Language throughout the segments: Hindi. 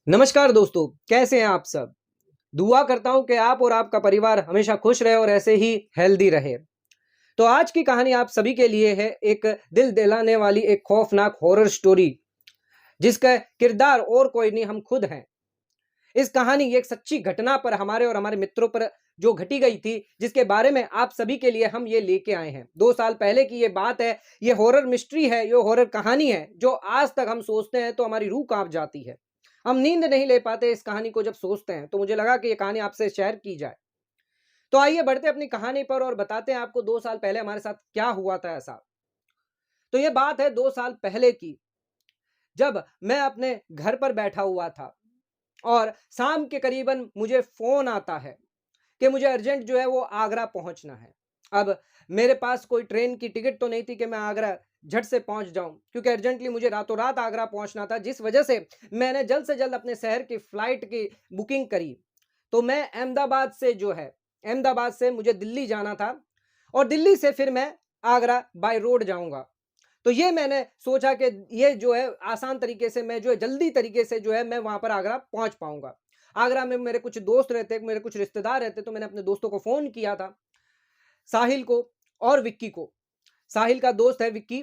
नमस्कार दोस्तों, कैसे हैं आप सब? दुआ करता हूँ कि आप और आपका परिवार हमेशा खुश रहे और ऐसे ही हेल्दी रहे। तो आज की कहानी आप सभी के लिए है एक दिल दहलाने वाली एक खौफनाक हॉरर स्टोरी, जिसका किरदार और कोई नहीं हम खुद हैं। इस कहानी एक सच्ची घटना पर हमारे और हमारे मित्रों पर जो घटी गई थी, जिसके बारे में आप सभी के लिए हम ये लेके आए हैं। 2 साल पहले की ये बात है, ये हॉरर मिस्ट्री है, ये हॉरर कहानी है, जो आज तक हम सोचते हैं तो हमारी रूह काँप जाती है। हम नींद नहीं ले पाते इस कहानी को जब सोचते हैं, तो मुझे लगा कि ये कहानी आपसे शेयर की जाए। तो आइए बढ़ते हैं अपनी कहानी पर और बताते हैं आपको 2 साल पहले हमारे साथ क्या हुआ था ऐसा। तो ये बात है 2 साल पहले की, जब मैं अपने घर पर बैठा हुआ था और शाम के करीबन मुझे फ़ोन आता है कि मुझे अर्जेंट जो है वो आगरा पहुँचना है। अब मेरे पास कोई ट्रेन की टिकट तो नहीं थी कि मैं आगरा झट से पहुँच जाऊँ, क्योंकि अर्जेंटली मुझे रातों रात आगरा पहुँचना था, जिस वजह से मैंने जल्द से जल्द अपने शहर की फ्लाइट की बुकिंग करी। तो मैं अहमदाबाद से मुझे दिल्ली जाना था और दिल्ली से फिर मैं आगरा बाय रोड जाऊँगा। तो ये मैंने सोचा कि ये जो है आसान तरीके से मैं जो है जल्दी तरीके से जो है मैं वहाँ पर आगरा पहुँच पाऊँगा। आगरा में मेरे कुछ दोस्त रहते, मेरे कुछ रिश्तेदार रहते, तो मैंने अपने दोस्तों को फ़ोन किया था, साहिल को और विक्की को। साहिल का दोस्त है विक्की,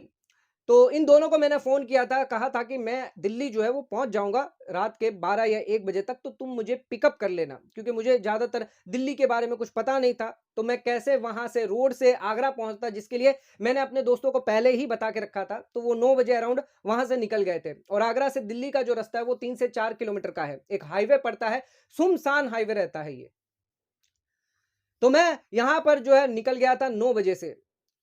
तो इन दोनों को मैंने फ़ोन किया था, कहा था कि मैं दिल्ली जो है वो पहुँच जाऊँगा रात के 12 या 1 बजे तक, तो तुम मुझे पिकअप कर लेना। क्योंकि मुझे ज़्यादातर दिल्ली के बारे में कुछ पता नहीं था, तो मैं कैसे वहाँ से रोड से आगरा पहुँचता, जिसके लिए मैंने अपने दोस्तों को पहले ही बता के रखा था। तो वो 9 बजे अराउंड वहाँ से निकल गए थे और आगरा से दिल्ली का जो रास्ता है वो 3 से 4 किलोमीटर का है। एक हाईवे पड़ता है, सुनसान हाईवे रहता है ये। तो मैं यहाँ पर जो है निकल गया था 9 बजे से।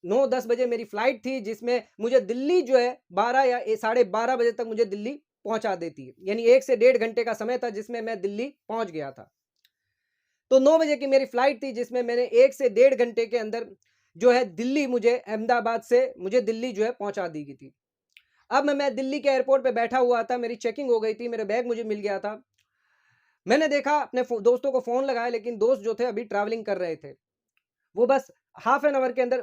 9-10 बजे मेरी फ्लाइट थी, जिसमें मुझे दिल्ली जो है 12 या साढ़े 12 बजे तक मुझे दिल्ली पहुँचा देती है। यानी 1 से डेढ़ घंटे का समय था जिसमें मैं दिल्ली पहुँच गया था। तो 9 बजे की मेरी फ्लाइट थी, जिसमें मैंने 1 से डेढ़ घंटे के अंदर जो है दिल्ली मुझे अहमदाबाद से मुझे दिल्ली जो है पहुँचा दी गई थी। अब मैं दिल्ली के एयरपोर्ट पे बैठा हुआ था, मेरी चेकिंग हो गई थी, मेरा बैग मुझे मिल गया था। मैंने देखा अपने दोस्तों को फ़ोन लगाया, लेकिन दोस्त जो थे अभी ट्रैवलिंग कर रहे थे। वो बस हाफ एन आवर के अंदर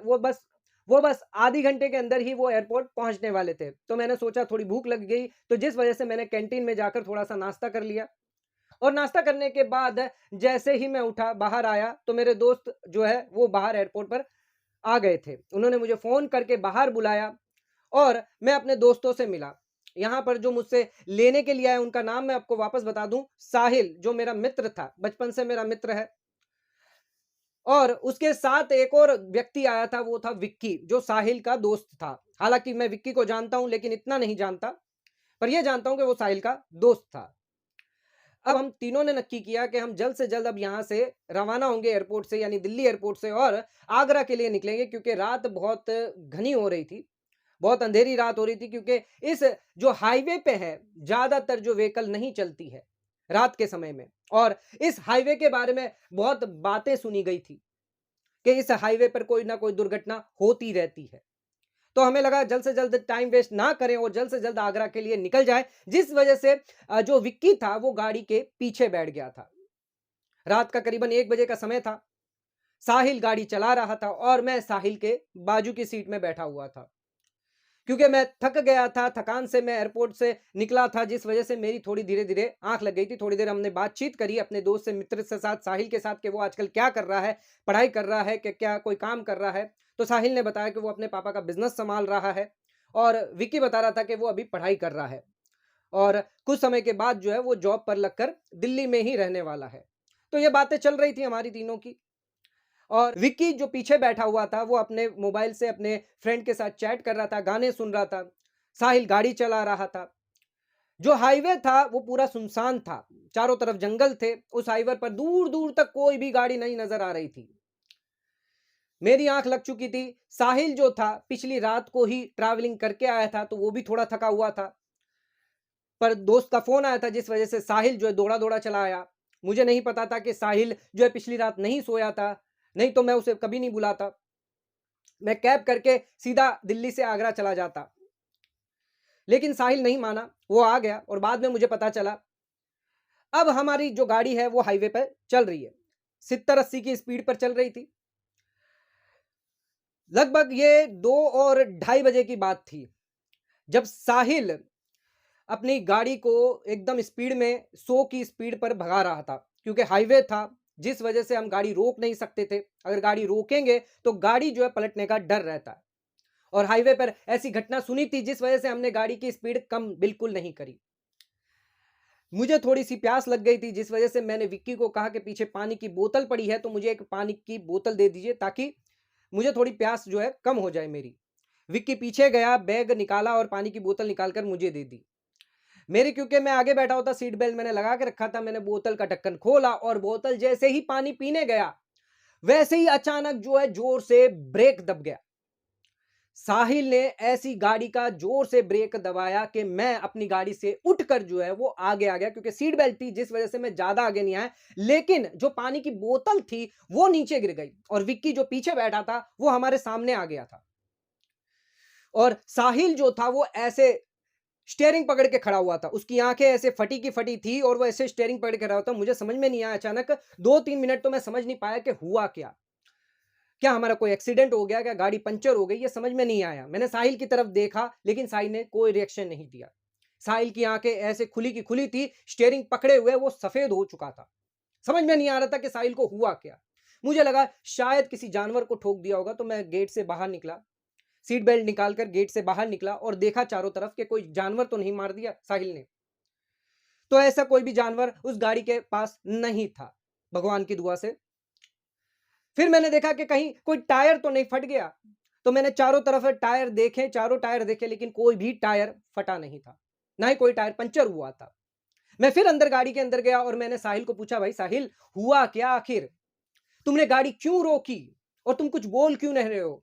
वो बस आधी घंटे के अंदर ही वो एयरपोर्ट पहुँचने वाले थे। तो मैंने सोचा थोड़ी भूख लग गई, तो जिस वजह से मैंने कैंटीन में जाकर थोड़ा-सा नाश्ता कर लिया और नाश्ता करने के बाद जैसे ही मैं उठा, बाहर आया, तो मेरे दोस्त जो है वो बाहर एयरपोर्ट पर आ गए थे। उन्होंने मुझे फ़ोन करके बाहर बुलाया और मैं अपने दोस्तों से मिला। यहाँ पर जो मुझसे लेने के लिए आए, उनका नाम मैं आपको वापस बता दूँ, साहिल, जो मेरा मित्र था, बचपन से मेरा मित्र है। और उसके साथ एक और व्यक्ति आया था, वो था विक्की, जो साहिल का दोस्त था। हालाँकि मैं विक्की को जानता हूँ, लेकिन इतना नहीं जानता, पर ये जानता हूँ कि वो साहिल का दोस्त था। अब हम तीनों ने नक्की किया कि हम जल्द से जल्द अब यहाँ से रवाना होंगे एयरपोर्ट से, यानी दिल्ली एयरपोर्ट से, और आगरा के लिए निकलेंगे, क्योंकि रात बहुत घनी हो रही थी, बहुत अंधेरी रात हो रही थी, क्योंकि इस जो हाईवे पे है, ज़्यादातर जो व्हीकल नहीं चलती है, रात के समय में। और इस हाईवे के बारे में बहुत बातें सुनी गई थी कि इस हाईवे पर कोई ना कोई दुर्घटना होती रहती है। तो हमें लगा जल्द से जल्द टाइम वेस्ट ना करें और जल्द से जल्द आगरा के लिए निकल जाएँ, जिस वजह से जो विक्की था वो गाड़ी के पीछे बैठ गया था। रात का करीबन 1 बजे का समय था। साहिल गाड़ी चला रहा था और मैं साहिल के बाजू की सीट में बैठा हुआ था। क्योंकि मैं थक गया था, थकान से मैं एयरपोर्ट से निकला था, जिस वजह से मेरी थोड़ी धीरे-धीरे आँख लग गई थी। थोड़ी देर हमने बातचीत करी अपने दोस्त से, मित्र से साथ, साहिल के साथ, कि वो आजकल क्या कर रहा है, पढ़ाई कर रहा है कि क्या कोई काम कर रहा है। तो साहिल ने बताया कि वो अपने पापा का बिज़नेस सँभाल रहा है और विक्की बता रहा था कि वो अभी पढ़ाई कर रहा है और कुछ समय के बाद जो है वो जॉब पर लगकर दिल्ली में ही रहने वाला है। तो ये बातें चल रही थी हमारी तीनों की। और विक्की जो पीछे बैठा हुआ था, वो अपने मोबाइल से अपने फ्रेंड के साथ चैट कर रहा था, गाने सुन रहा था। साहिल गाड़ी चला रहा था। जो हाईवे था वो पूरा सुनसान था, चारों तरफ जंगल थे। उस हाईवे पर दूर-दूर तक कोई भी गाड़ी नहीं नज़र आ रही थी। मेरी आँख लग चुकी थी। साहिल जो था पिछली रात को ही ट्रैवलिंग करके आया था, तो वो भी थोड़ा थका हुआ था। पर दोस्त का फ़ोन आया था, जिस वज़ह से साहिल जो है दौड़ा-दौड़ा चला आया। मुझे नहीं पता था कि साहिल जो है पिछली रात नहीं सोया था, नहीं तो मैं उसे कभी नहीं बुलाता। मैं कैब करके सीधा दिल्ली से आगरा चला जाता। लेकिन साहिल नहीं माना, वो आ गया और बाद में मुझे पता चला। अब हमारी जो गाड़ी है वो हाईवे पे चल रही है। 70-80 की स्पीड पर चल रही थी। लगभग ये 2 और ढाई बजे की बात थी, जब साहिल अपनी गाड़ी को एकदम स्पीड में 100 की स्पीड पर भगा रहा था, क्योंकि हाईवे था, जिस वजह से हम गाड़ी रोक नहीं सकते थे। अगर गाड़ी रोकेंगे तो गाड़ी जो है पलटने का डर रहता है, और हाईवे पर ऐसी घटना सुनी थी जिस वजह से हमने गाड़ी की स्पीड कम बिल्कुल नहीं करी। मुझे थोड़ी-सी प्यास लग गई थी, जिस वजह से मैंने विक्की को कहा कि पीछे पानी की बोतल पड़ी है, तो मुझे एक पानी की बोतल दे दीजिए ताकि मुझे थोड़ी प्यास जो है कम हो जाए मेरी। विक्की पीछे गया, बैग निकाला और पानी की बोतल निकाल कर मुझे दे दी। मेरी, क्योंकि मैं आगे बैठा होता, सीट बेल्ट मैंने लगा के रखा था, मैंने बोतल का ढक्कन खोला और बोतल जैसे ही पानी पीने गया, वैसे ही अचानक जो है जोर से ब्रेक दब गया। साहिल ने ऐसी गाड़ी का जोर से ब्रेक दबाया कि मैं अपनी गाड़ी से उठकर जो है वो आगे आ गया, क्योंकि सीट बेल्ट थी जिस वजह से मैं ज्यादा आगे नहीं आया, लेकिन जो पानी की बोतल थी वो नीचे गिर गई और विक्की जो पीछे बैठा था वो हमारे सामने आ गया था। और साहिल जो था वो ऐसे स्टीयरिंग पकड़ के खड़ा हुआ था, उसकी आंखें ऐसे फटी की फटी थी और वो ऐसे स्टीयरिंग पकड़ के खड़ा हुआ था। मुझे समझ में नहीं आया, अचानक 2-3 मिनट तो मैं समझ नहीं पाया कि हुआ क्या। क्या हमारा कोई एक्सीडेंट हो गया, क्या गाड़ी पंचर हो गई, ये समझ में नहीं आया। मैंने साहिल की तरफ देखा, लेकिन साहिल ने कोई रिएक्शन नहीं दिया। साहिल की आंखें ऐसे खुली की खुली थी, स्टीयरिंग पकड़े हुए वो सफेद हो चुका था। समझ में नहीं आ रहा था कि साहिल को हुआ क्या। मुझे लगा शायद किसी जानवर को ठोक दिया होगा, तो मैं गेट से बाहर निकला, सीट बेल्ट निकालकर गेट से बाहर निकला और देखा चारों तरफ कि कोई जानवर तो नहीं मार दिया साहिल ने। तो ऐसा कोई भी जानवर उस गाड़ी के पास नहीं था, भगवान की दुआ से। फिर मैंने देखा कि कहीं कोई टायर तो नहीं फट गया, तो मैंने चारों तरफ टायर देखे, चारों टायर देखे, लेकिन कोई भी टायर फटा नहीं था, ना ही कोई टायर पंचर हुआ था। मैं फिर अंदर गाड़ी के अंदर गया और मैंने साहिल को पूछा, भाई साहिल, हुआ क्या आखिर? तुमने गाड़ी क्यों रोकी और तुम कुछ बोल क्यों नहीं रहे हो?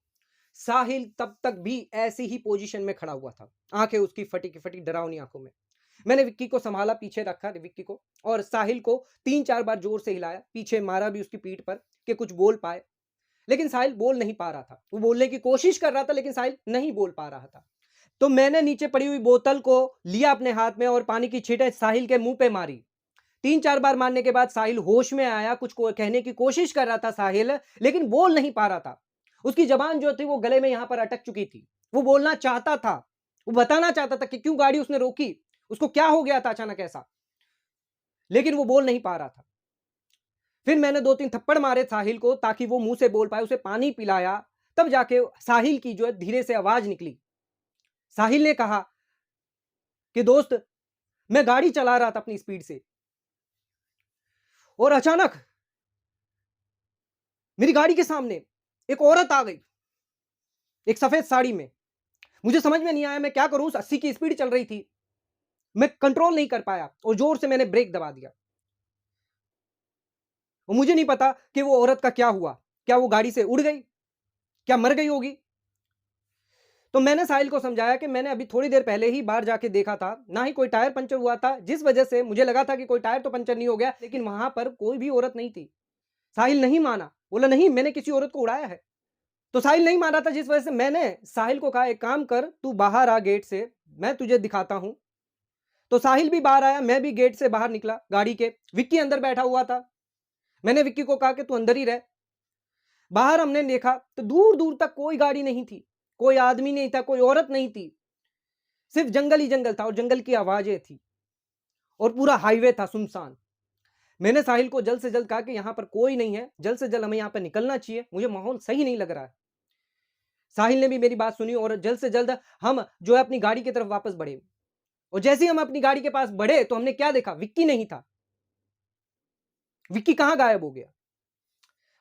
साहिल तब तक भी ऐसी ही पोजीशन में खड़ा हुआ था, आंखें उसकी फटी की फटी, डरावनी आंखों में। मैंने विक्की को संभाला, पीछे रखा विक्की को, और साहिल को 3-4 बार जोर से हिलाया, पीछे मारा भी उसकी पीठ पर कि कुछ बोल पाए, लेकिन साहिल बोल नहीं पा रहा था। वो बोलने की कोशिश कर रहा था, लेकिन साहिल नहीं बोल पा रहा था। तो मैंने नीचे पड़ी हुई बोतल को लिया अपने हाथ में और पानी की छींटे साहिल के मुंह पे मारी। 3-4 बार मारने के बाद साहिल होश में आया, कुछ को कहने की कोशिश कर रहा था साहिल, लेकिन बोल नहीं पा रहा था। उसकी जबान जो थी वो गले में यहां पर अटक चुकी थी। वो बोलना चाहता था, वो बताना चाहता था कि क्यों गाड़ी उसने रोकी, उसको क्या हो गया था अचानक ऐसा, लेकिन वो बोल नहीं पा रहा था। फिर मैंने 2-3 थप्पड़ मारे साहिल को ताकि वो मुंह से बोल पाए, उसे पानी पिलाया, तब जाके साहिल की जो है धीरे से आवाज निकली। साहिल ने कहा कि दोस्त, मैं गाड़ी चला रहा था अपनी स्पीड से और अचानक मेरी गाड़ी के सामने एक औरत आ गई, एक सफेद साड़ी में। मुझे समझ में नहीं आया मैं क्या करूं, 80 की स्पीड चल रही थी, मैं कंट्रोल नहीं कर पाया और जोर से मैंने ब्रेक दबा दिया। और मुझे नहीं पता कि वो औरत का क्या हुआ, क्या वो गाड़ी से उड़ गई, क्या मर गई होगी। तो मैंने साहिल को समझाया कि मैंने अभी थोड़ी देर पहले ही बाहर जाके देखा था, ना ही कोई टायर पंचर हुआ था, जिस वजह से मुझे लगा था कि कोई टायर तो पंचर नहीं हो गया, लेकिन वहां पर कोई भी औरत नहीं थी। साहिल नहीं माना, बोला नहीं मैंने किसी औरत को उड़ाया है। तो साहिल नहीं मान रहा था, जिस वजह से मैंने साहिल को कहा एक काम कर, तू बाहर आ गेट से, मैं तुझे दिखाता हूं। तो साहिल भी बाहर आया, मैं भी गेट से बाहर निकला गाड़ी के। विक्की अंदर बैठा हुआ था, मैंने विक्की को कहा कि तू अंदर ही रह। बाहर हमने देखा तो दूर दूर तक कोई गाड़ी नहीं थी, कोई आदमी नहीं था, कोई औरत नहीं थी, सिर्फ जंगल ही जंगल था और जंगल की आवाजें थी और पूरा हाईवे था सुनसान। मैंने साहिल को जल्द से जल्द कहा कि यहां पर कोई नहीं है, जल्द से जल्द हमें यहां पर निकलना चाहिए, मुझे माहौल सही नहीं लग रहा है। साहिल ने भी मेरी बात सुनी और जल्द से जल्द हम जो है अपनी गाड़ी की तरफ वापस बढ़े। और जैसे ही हम अपनी गाड़ी के पास बढ़े तो हमने क्या देखा, विक्की नहीं था। विक्की कहां गायब हो गया।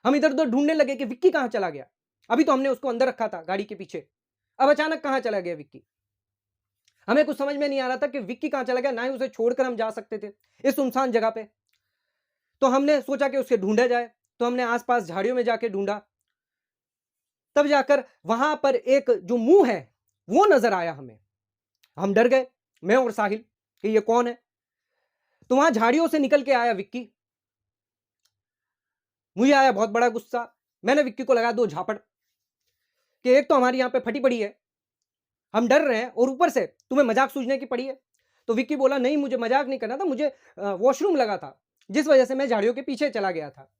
हम इधर उधर ढूंढने लगे कि विक्की कहां चला गया। अभी तो हमने उसको अंदर रखा था गाड़ी के पीछे, अब अचानक कहां चला गया विक्की। हमें कुछ समझ में नहीं आ रहा था कि विक्की कहां चला गया, ना ही उसे छोड़कर हम जा सकते थे इस सुनसान जगह पे। तो हमने सोचा कि उसे ढूंढा जाए, तो हमने आसपास झाड़ियों में जाके ढूंढा, तब जाकर वहां पर एक जो मुंह है वो नजर आया हमें। हम डर गए, मैं और साहिल, कि ये कौन है। तो वहां झाड़ियों से निकल के आया विक्की। मुझे आया बहुत बड़ा गुस्सा, मैंने विक्की को लगा 2 झापड़ कि एक तो हमारी यहां पे फटी पड़ी है, हम डर रहे हैं और ऊपर से तुम्हें मजाक सूझने की पड़ी है। तो विक्की बोला नहीं मुझे मजाक नहीं करना था, मुझे वॉशरूम लगा था, जिस वजह से मैं झाड़ियों के पीछे चला गया था।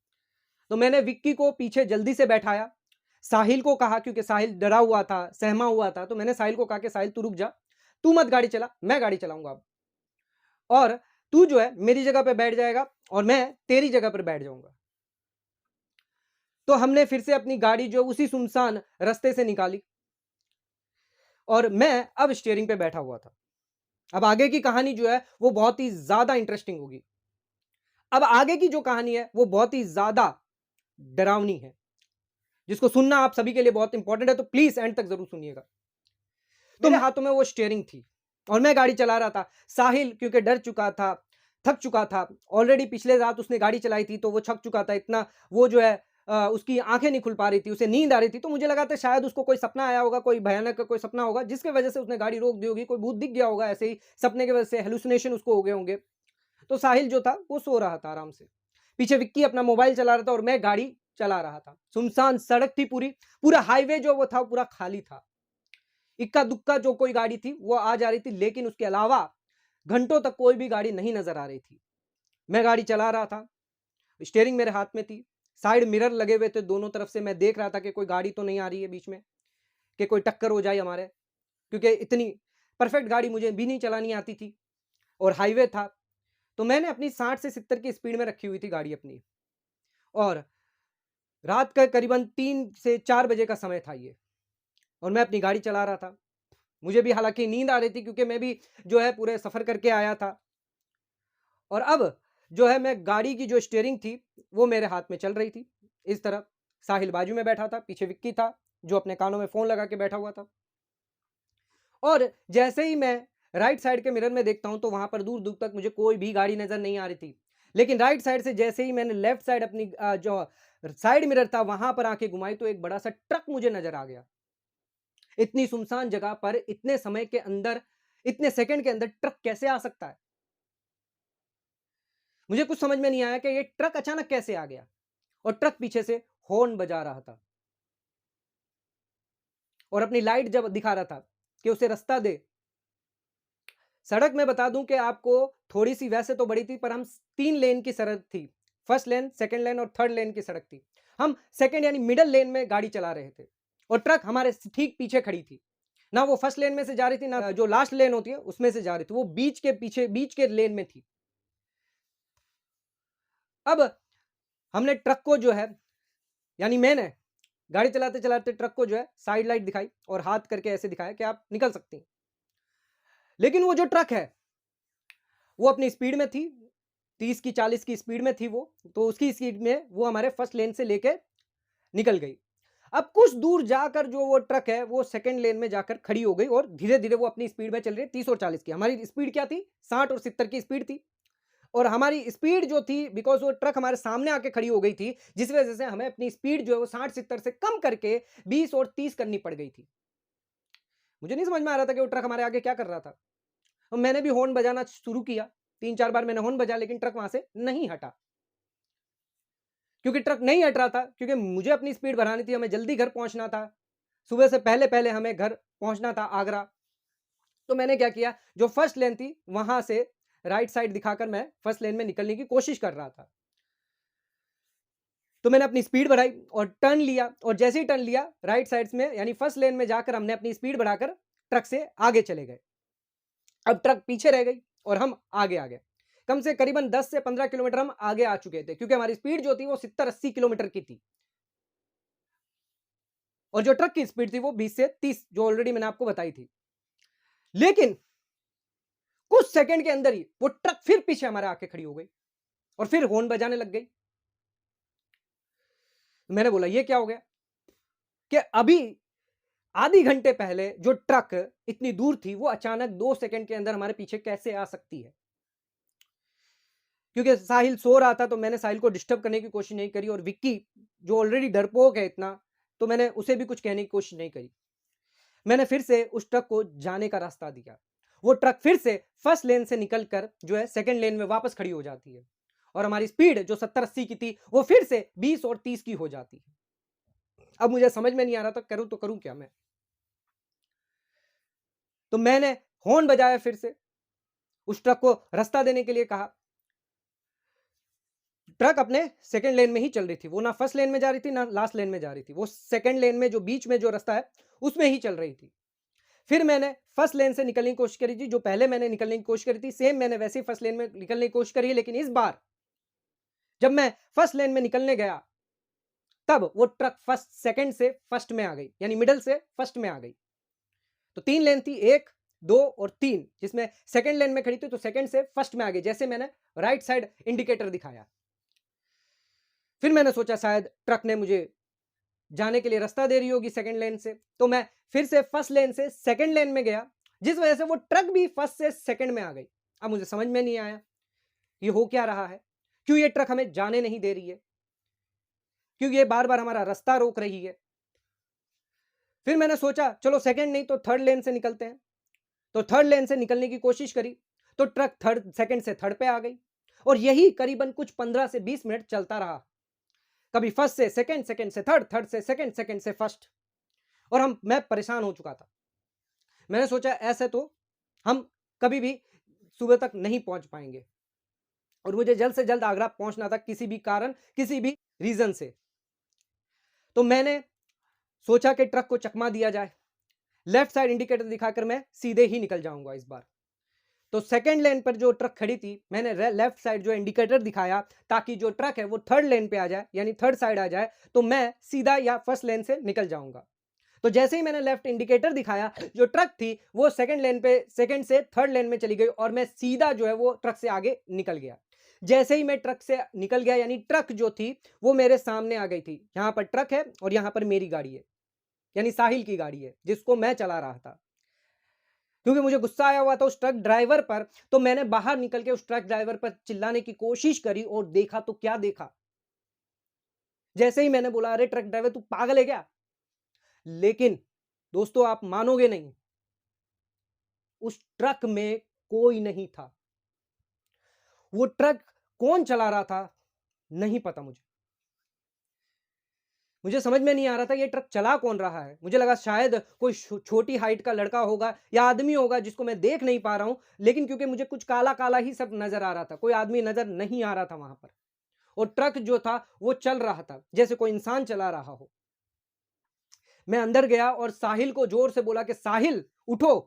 तो मैंने विक्की को पीछे जल्दी से बैठाया, साहिल को कहा, क्योंकि साहिल डरा हुआ था, सहमा हुआ था, तो मैंने साहिल को कहा कि साहिल तू रुक जा, तू मत गाड़ी चला, मैं गाड़ी चलाऊंगा अब। और तू जो है मेरी जगह पे बैठ जाएगा और मैं तेरी जगह पर बैठ जाऊंगा। तो हमने फिर से अपनी गाड़ी जो उसी सुनसान रास्ते से निकाली और मैं अब स्टीयरिंग पे बैठा हुआ था। अब आगे की कहानी जो है वो बहुत ही ज्यादा इंटरेस्टिंग होगी। अब आगे की जो कहानी है वो बहुत ही ज्यादा डरावनी है, जिसको सुनना आप सभी के लिए बहुत इंपॉर्टेंट है, तो प्लीज एंड तक जरूर सुनिएगा। तो मेरे हाथों में वो स्टीयरिंग थी और मैं गाड़ी चला रहा था। साहिल क्योंकि डर चुका था, थक चुका था, ऑलरेडी पिछले रात उसने गाड़ी चलाई थी तो वो थक चुका था इतना, वो जो है उसकी आंखें नहीं खुल पा रही थी, उसे नींद आ रही थी। तो मुझे लगा था शायद उसको कोई सपना आया होगा, कोई भयानक कोई सपना होगा जिसकी वजह से उसने गाड़ी रोक दी होगी, कोई भूत दिख गया होगा, ऐसे ही सपने की वजह से हेलुसिनेशन उसको हो गए होंगे। तो साहिल जो था वो सो रहा था आराम से, पीछे विक्की अपना मोबाइल चला रहा था और मैं गाड़ी चला रहा था। सुनसान सड़क थी पूरी, पूरा हाईवे जो वो था पूरा खाली था। इक्का दुक्का जो कोई गाड़ी थी वो आ जा रही थी, लेकिन उसके अलावा घंटों तक कोई भी गाड़ी नहीं नजर आ रही थी। मैं गाड़ी चला रहा था, स्टीयरिंग मेरे हाथ में थी, साइड मिरर लगे हुए थे दोनों तरफ से। मैं देख रहा था कि कोई गाड़ी तो नहीं आ रही है बीच में, कि कोई टक्कर हो जाए हमारे, क्योंकि इतनी परफेक्ट गाड़ी मुझे भी नहीं चलानी आती थी और हाईवे था। तो मैंने अपनी 60 से 70 की स्पीड में रखी हुई थी गाड़ी अपनी, और रात का करीबन 3 से 4 बजे का समय था ये, और मैं अपनी गाड़ी चला रहा था। मुझे भी हालांकि नींद आ रही थी क्योंकि मैं भी जो है पूरे सफर करके आया था। और अब जो है मैं गाड़ी की जो स्टीयरिंग थी वो मेरे हाथ में चल रही थी इस तरह। साहिल बाजू में बैठा था, पीछे विक्की था जो अपने कानों में फोन लगा के बैठा हुआ था। और जैसे ही मैं राइट साइड के मिरर में देखता हूं तो वहां पर दूर दूर तक मुझे कोई भी गाड़ी नजर नहीं आ रही थी। लेकिन राइट साइड से जैसे ही मैंने लेफ्ट साइड अपनी जो साइड मिरर था वहां पर आके घुमाई तो एक बड़ा सा ट्रक मुझे नजर आ गया। इतनी सुनसान जगह पर इतने समय के अंदर, इतने सेकंड के अंदर ट्रक कैसे आ सकता है? मुझे कुछ समझ में नहीं आया कि ये ट्रक अचानक कैसे आ गया। और ट्रक पीछे से हॉर्न बजा रहा था और अपनी लाइट जब दिखा रहा था कि उसे रास्ता दे। सड़क में बता दूं कि आपको, थोड़ी सी वैसे तो बड़ी थी पर हम 3 लेन की सड़क थी। फर्स्ट लेन, सेकंड लेन और थर्ड लेन की सड़क थी। हम सेकंड यानी मिडल लेन में गाड़ी चला रहे थे और ट्रक हमारे ठीक पीछे खड़ी थी। ना वो फर्स्ट लेन में से जा रही थी, ना जो लास्ट लेन होती है उसमें से जा रही थी, वो बीच के पीछे बीच के लेन में थी। अब हमने ट्रक को जो है, यानी मैंने गाड़ी चलाते चलाते ट्रक को जो है साइड लाइट दिखाई और हाथ करके ऐसे दिखाया कि आप निकल सकते हैं। लेकिन वो जो ट्रक है वो अपनी स्पीड में थी, 30 की 40 की स्पीड में थी वो, तो उसकी स्पीड में वो हमारे फर्स्ट लेन से लेके निकल गई। अब कुछ दूर जाकर जो वो ट्रक है वो सेकंड लेन में जाकर खड़ी हो गई और धीरे धीरे वो अपनी स्पीड में चल रही है 30 और 40 की। हमारी स्पीड क्या थी? 60 और 70 की स्पीड थी। और हमारी स्पीड जो थी, बिकॉज वो ट्रक हमारे सामने आके खड़ी हो गई थी, जिस वजह से हमें अपनी स्पीड जो है वो 60-70 से कम करके 20 और 30 करनी पड़ गई थी। मुझे नहीं समझ में आ रहा था कि वो ट्रक हमारे आगे क्या कर रहा था। और मैंने भी हॉर्न बजाना शुरू किया, 3-4 बार मैंने हॉर्न बजा, लेकिन ट्रक वहां से नहीं हटा। क्योंकि ट्रक नहीं हट रहा था, क्योंकि मुझे अपनी स्पीड बढ़ानी थी, हमें जल्दी घर पहुंचना था। सुबह से पहले पहले हमें घर पहुंचना था आगरा। तो मैंने क्या किया, जो फर्स्ट लेन थी वहां से राइट साइड दिखाकर मैं फर्स्ट लेन में निकलने की कोशिश कर रहा था। तो मैंने अपनी स्पीड बढ़ाई और टर्न लिया, और जैसे ही टर्न लिया राइट साइड में यानी फर्स्ट लेन में जाकर हमने अपनी स्पीड बढ़ाकर ट्रक से आगे चले गए। अब ट्रक पीछे रह गई और हम आगे आ गए। कम से करीबन 10 से 15 किलोमीटर हम आगे आ चुके थे, क्योंकि हमारी स्पीड जो थी वो 70-80 किलोमीटर की थी और जो ट्रक की स्पीड थी वो 20 से 30, जो ऑलरेडी मैंने आपको बताई थी। लेकिन कुछ सेकंड के अंदर ही वो ट्रक फिर पीछे हमारे आके खड़ी हो गई और फिर हॉर्न बजाने लग गई। मैंने बोला ये क्या हो गया, कि अभी आधी घंटे पहले जो ट्रक इतनी दूर थी वो अचानक 2 सेकंड के अंदर हमारे पीछे कैसे आ सकती है। क्योंकि साहिल सो रहा था तो मैंने साहिल को डिस्टर्ब करने की कोशिश नहीं करी, और विक्की जो ऑलरेडी डरपोक है इतना, तो मैंने उसे भी कुछ कहने की कोशिश नहीं करी। मैंने फिर से उस ट्रक को जाने का रास्ता दिया। वो ट्रक फिर से फर्स्ट लेन से निकलकर जो है सेकंड लेन में वापस खड़ी हो जाती है और हमारी स्पीड जो 70-80 की थी वो फिर से 20 और 30 की हो जाती है। अब मुझे समझ में नहीं आ रहा था करूं तो करूं क्या मैं। तो मैंने हॉर्न बजाया, फिर से उस ट्रक को रास्ता देने के लिए कहा। ट्रक अपने सेकंड लेन में ही चल रही थी, वो ना फर्स्ट लेन में जा रही थी ना लास्ट लेन में जा रही थी, वो सेकंड लेन में जो बीच में जो रास्ता है उसमें ही चल रही थी। फिर मैंने फर्स्ट लेन से निकलने की कोशिश करी थी, जो पहले मैंने निकलने की कोशिश करी थी, सेम मैंने वैसे ही फर्स्ट लेन में निकलने की कोशिश करी है, लेकिन इस बार जब मैं फर्स्ट लेन में निकलने गया, तब वो ट्रक फर्स्ट सेकंड से फर्स्ट में आ गई, यानी मिडल से फर्स्ट में आ गई। तो 3 लेन थी, 1, 2 और 3, जिसमें सेकंड लेन में खड़ी थी, तो सेकंड से फर्स्ट में आ गई, जैसे मैंने राइट साइड इंडिकेटर दिखाया। फिर मैंने सोचा शायद ट्रक ने मुझे जाने के लिए रास्ता दे रही होगी सेकंड लेन से, तो मैं फिर से फर्स्ट लेन से सेकंड लेन में गया, जिस वजह से वो ट्रक भी फर्स्ट से सेकंड में आ गई। अब मुझे समझ में नहीं आया ये हो क्या रहा है, क्यों ये ट्रक हमें जाने नहीं दे रही है, क्यों ये बार बार हमारा रास्ता रोक रही है। फिर मैंने सोचा चलो सेकंड नहीं तो थर्ड लेन से निकलते हैं, तो थर्ड लेन से निकलने की कोशिश करी, तो ट्रक थर्ड सेकंड से थर्ड पे आ गई, और यही करीबन कुछ 15 से 20 मिनट चलता रहा। कभी फर्स्ट से सेकंड, सेकंड से थर्ड, थर्ड से सेकंड, सेकंड से फर्स्ट, और मैं परेशान हो चुका था। मैंने सोचा ऐसे तो हम कभी भी सुबह तक नहीं पहुंच पाएंगे, और मुझे जल्द से जल्द आगरा पहुंचना था, किसी भी कारण, किसी भी रीजन से। तो मैंने सोचा कि ट्रक को चकमा दिया जाए, लेफ्ट साइड इंडिकेटर दिखाकर मैं सीधे ही निकल जाऊंगा इस बार। तो सेकंड लेन पर जो ट्रक खड़ी थी, मैंने लेफ्ट साइड जो इंडिकेटर दिखाया, ताकि जो ट्रक है वो थर्ड लेन पे आ जाए, यानी थर्ड साइड आ जाए, तो मैं सीधा या फर्स्ट लेन से निकल जाऊंगा। तो जैसे ही मैंने लेफ्ट इंडिकेटर दिखाया, जो ट्रक थी वो सेकंड लेन पे, सेकंड से थर्ड लेन में चली गई, और मैं सीधा जो है वो ट्रक से आगे निकल गया। जैसे ही मैं ट्रक से निकल गया, यानी ट्रक जो थी वो मेरे सामने आ गई थी। यहां पर ट्रक है और यहां पर मेरी गाड़ी है, यानी साहिल की गाड़ी है, जिसको मैं चला रहा था। क्योंकि मुझे गुस्सा आया हुआ था उस ट्रक ड्राइवर पर, तो मैंने बाहर निकल के उस ट्रक ड्राइवर पर चिल्लाने की कोशिश करी, और देखा तो क्या देखा। जैसे ही मैंने बोला अरे ट्रक ड्राइवर तू पागल है क्या, लेकिन दोस्तों आप मानोगे नहीं, उस ट्रक में कोई नहीं था। वो ट्रक कौन चला रहा था नहीं पता मुझे। मुझे समझ में नहीं आ रहा था ये ट्रक चला कौन रहा है। मुझे लगा शायद कोई छोटी हाइट का लड़का होगा या आदमी होगा, जिसको मैं देख नहीं पा रहा हूं, लेकिन क्योंकि मुझे कुछ काला काला ही सब नजर आ रहा था, कोई आदमी नजर नहीं आ रहा था वहां पर। और ट्रक जो था वो चल रहा था जैसे कोई इंसान चला रहा हो। मैं अंदर गया और साहिल को जोर से बोला कि साहिल उठो।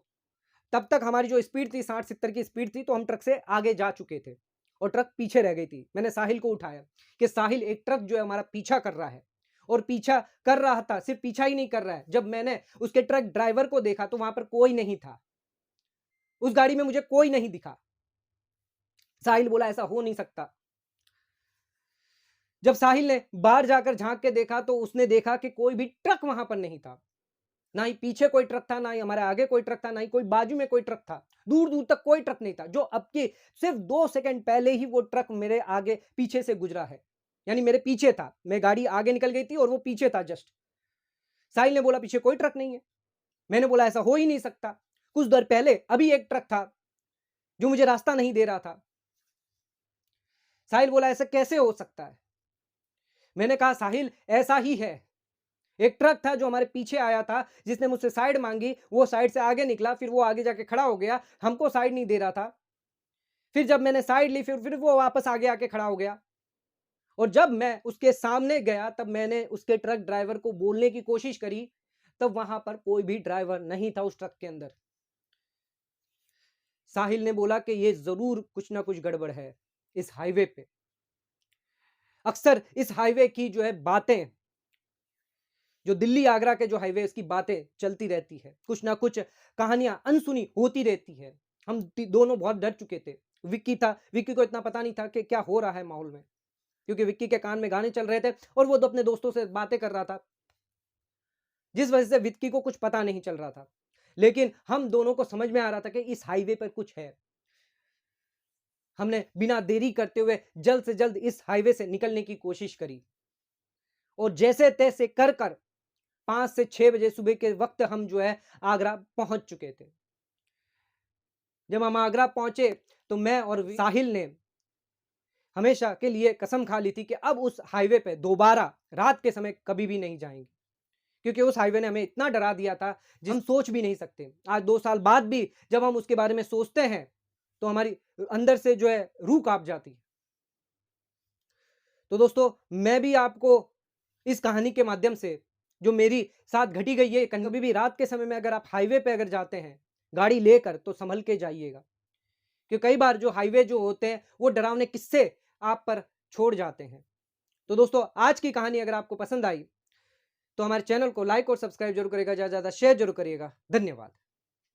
तब तक हमारी जो स्पीड थी 60-70 की स्पीड थी, तो हम ट्रक से आगे जा चुके थे और ट्रक पीछे रह गई थी। मैंने साहिल को उठाया कि साहिल एक ट्रक जो है हमारा पीछा कर रहा है, और पीछा कर रहा था, सिर्फ पीछा ही नहीं कर रहा है। जब मैंने उसके ट्रक ड्राइवर को देखा तो वहां पर कोई नहीं था, उस गाड़ी में मुझे कोई नहीं दिखा। साहिल बोला ऐसा हो नहीं सकता। जब साहिल ने बाहर जाकर झांक के देखा तो उसने देखा कि कोई भी ट्रक वहां पर नहीं था, ना ही पीछे कोई ट्रक था, ना ही हमारे आगे कोई ट्रक था, ना ही कोई बाजू में कोई ट्रक था। दूर दूर तक कोई ट्रक नहीं था। जो अब के सिर्फ 2 सेकंड पहले ही वो ट्रक मेरे आगे पीछे से गुजरा है, यानी मेरे पीछे था। मैं गाड़ी आगे निकल गई थी और वो पीछे था जस्ट। साहिल ने बोला पीछे कोई ट्रक नहीं है। मैंने बोला ऐसा हो ही नहीं सकता, कुछ देर पहले अभी एक ट्रक था जो मुझे रास्ता नहीं दे रहा था। साहिल बोला ऐसा कैसे हो सकता है। मैंने कहा साहिल ऐसा ही है। एक ट्रक था जो हमारे पीछे आया था, जिसने मुझसे साइड मांगी, वो साइड से आगे निकला, फिर वो आगे जाके खड़ा हो गया, हमको साइड नहीं दे रहा था। फिर जब मैंने साइड ली, फिर वो वापस आगे आके खड़ा हो गया। और जब मैं उसके सामने गया, तब मैंने उसके ट्रक ड्राइवर को बोलने की कोशिश करी, तब वहां पर कोई भी ड्राइवर नहीं था उस ट्रक के अंदर। साहिल ने बोला कि ये जरूर कुछ ना कुछ गड़बड़ है इस हाईवे पे। अक्सर इस हाईवे की जो है बातें, जो दिल्ली आगरा के जो हाईवे, इसकी बातें चलती रहती है, कुछ ना कुछ कहानियां अनसुनी होती रहती है। हम दोनों बहुत डर चुके थे। विक्की था, विक्की को इतना पता नहीं था कि क्या हो रहा है माहौल में, क्योंकि विक्की के कान में गाने चल रहे थे और वो तो अपने दोस्तों से बातें कर रहा था, जिस वजह से विक्की को कुछ पता नहीं चल रहा था। लेकिन हम दोनों को समझ में आ रहा था कि इस हाईवे पर कुछ है। हमने बिना देरी करते हुए जल्द से जल्द इस हाईवे से निकलने की कोशिश करी, और जैसे तैसे कर कर 5 से 6 बजे सुबह के वक्त हम जो है आगरा पहुंच चुके थे। जब हम आगरा पहुंचे तो मैं और साहिल ने हमेशा के लिए कसम खा ली थी कि अब उस हाईवे पे दोबारा रात के समय कभी भी नहीं जाएंगे, क्योंकि उस हाईवे ने हमें इतना डरा दिया था जिस हम सोच भी नहीं सकते। आज 2 साल बाद भी जब हम उसके बारे में सोचते हैं तो हमारी अंदर से जो है रूह कांप जाती है। तो दोस्तों मैं भी आपको इस कहानी के माध्यम से जो मेरी साथ घटी गई है, कभी भी रात के समय में अगर आप हाईवे पे अगर जाते हैं, गाड़ी लेकर तो सँभल के जाइएगा। कि कई बार जो हाईवे जो होते हैं, वो डरावने किस्से आप पर छोड़ जाते हैं। तो दोस्तों, आज की कहानी अगर आपको पसंद आई, तो हमारे चैनल को लाइक और सब्सक्राइब ज़रूर करिएगा, ज़्यादा से ज़्यादा शेयर ज़रूर करिएगा। धन्यवाद।